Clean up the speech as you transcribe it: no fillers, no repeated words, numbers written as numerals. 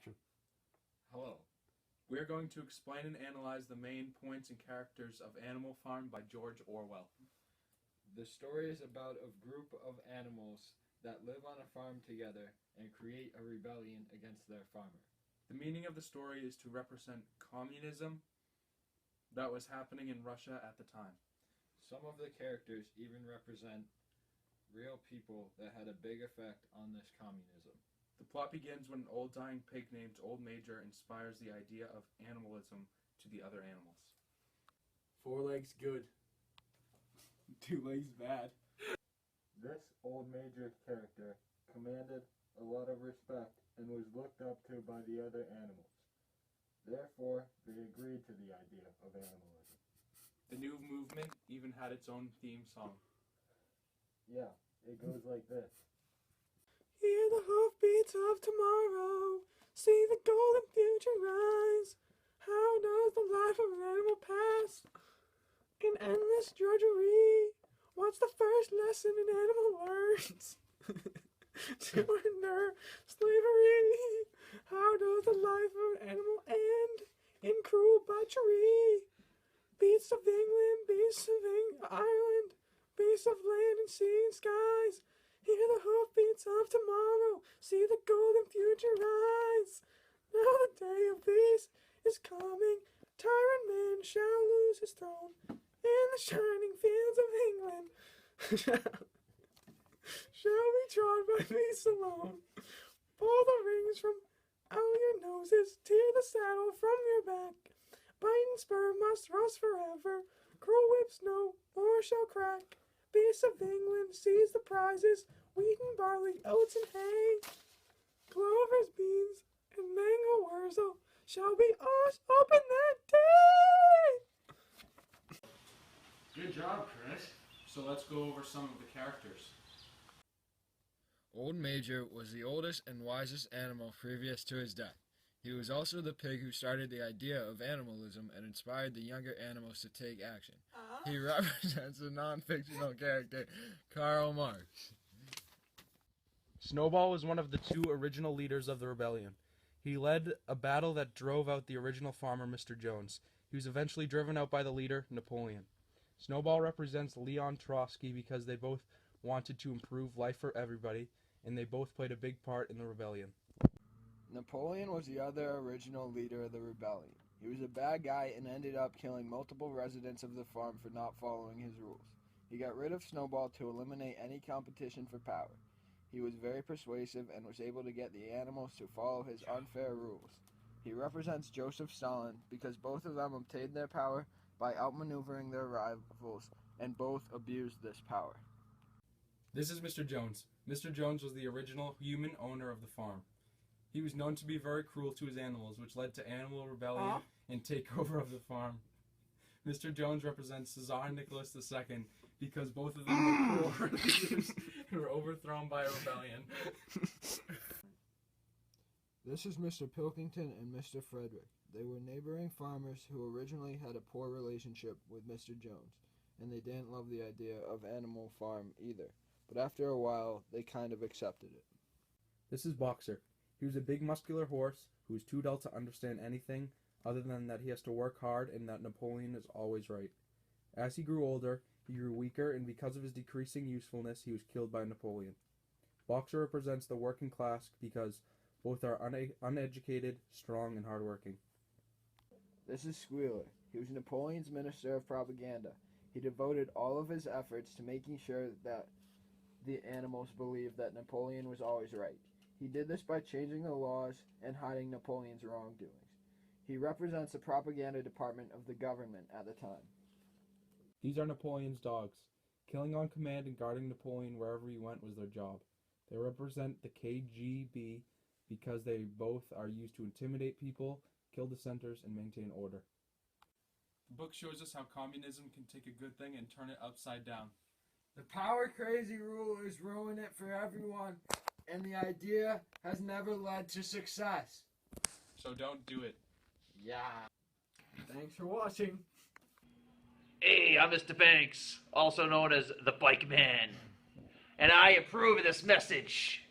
action. Hello. We are going to explain and analyze the main points and characters of Animal Farm by George Orwell. The story is about a group of animals that live on a farm together and create a rebellion against their farmer. The meaning of the story is to represent communism that was happening in Russia at the time. Some of the characters even represent real people that had a big effect on this communism. The plot begins when an old dying pig named Old Major inspires the idea of animalism to the other animals. 4 legs good. 2 legs bad. This Old Major character commanded a lot of respect and was looked up to by the other animals. Therefore, they agreed to the idea of animalism. The new movement even had its own theme song. Yeah, it goes like this. Hear the hoofbeats of tomorrow, see the golden future rise. How does the life of an animal pass in endless drudgery? What's the first lesson an animal learns? To endure slavery. How does the life of an animal end? In cruel butchery. Beasts of England, beasts of Ireland, beasts of land and sea and skies. Hear the hoofbeats of tomorrow, see the golden future rise. Now the day of peace is coming, tyrant man shall lose his throne, and the shining fields of England shall be trod by beasts alone. Pull the rings from out your noses, tear the saddle from your back. Bite and spur must rust forever, cruel whips no more shall crack. Beasts of England seize the prizes, wheat and barley, oats and hay. Clovers, beans, and mango wurzel shall be ours open that day. Good job, Chris. So let's go over some of the characters. Old Major was the oldest and wisest animal previous to his death. He was also the pig who started the idea of animalism and inspired the younger animals to take action. He represents a non-fictional character, Karl Marx. Snowball was one of the 2 original leaders of the rebellion. He led a battle that drove out the original farmer, Mr. Jones. He was eventually driven out by the leader, Napoleon. Snowball represents Leon Trotsky because they both wanted to improve life for everybody, and they both played a big part in the rebellion. Napoleon was the other original leader of the rebellion. He was a bad guy and ended up killing multiple residents of the farm for not following his rules. He got rid of Snowball to eliminate any competition for power. He was very persuasive and was able to get the animals to follow his unfair rules. He represents Joseph Stalin because both of them obtained their power by outmaneuvering their rivals, and both abused this power. This is Mr. Jones. Mr. Jones was the original human owner of the farm. He was known to be very cruel to his animals, which led to animal rebellion and takeover of the farm. Mr. Jones represents Tsar Nicholas II because both of them were cruel and were overthrown by a rebellion. This is Mr. Pilkington and Mr. Frederick. They were neighboring farmers who originally had a poor relationship with Mr. Jones, and they didn't love the idea of Animal Farm either. But after a while, they kind of accepted it. This is Boxer. He was a big muscular horse who was too dull to understand anything other than that he has to work hard and that Napoleon is always right. As he grew older, he grew weaker, and because of his decreasing usefulness, he was killed by Napoleon. Boxer represents the working class because both are uneducated, strong, and hardworking. This is Squealer. He was Napoleon's minister of propaganda. He devoted all of his efforts to making sure that the animals believed that Napoleon was always right. He did this by changing the laws and hiding Napoleon's wrongdoings. He represents the propaganda department of the government at the time. These are Napoleon's dogs. Killing on command and guarding Napoleon wherever he went was their job. They represent the KGB because they both are used to intimidate people, kill dissenters, and maintain order. The book shows us how communism can take a good thing and turn it upside down. The power-crazy rulers ruin it for everyone, and the idea has never led to success. So don't do it. Yeah. Thanks for watching. Hey, I'm Mr. Banks, also known as the Bike Man, and I approve of this message.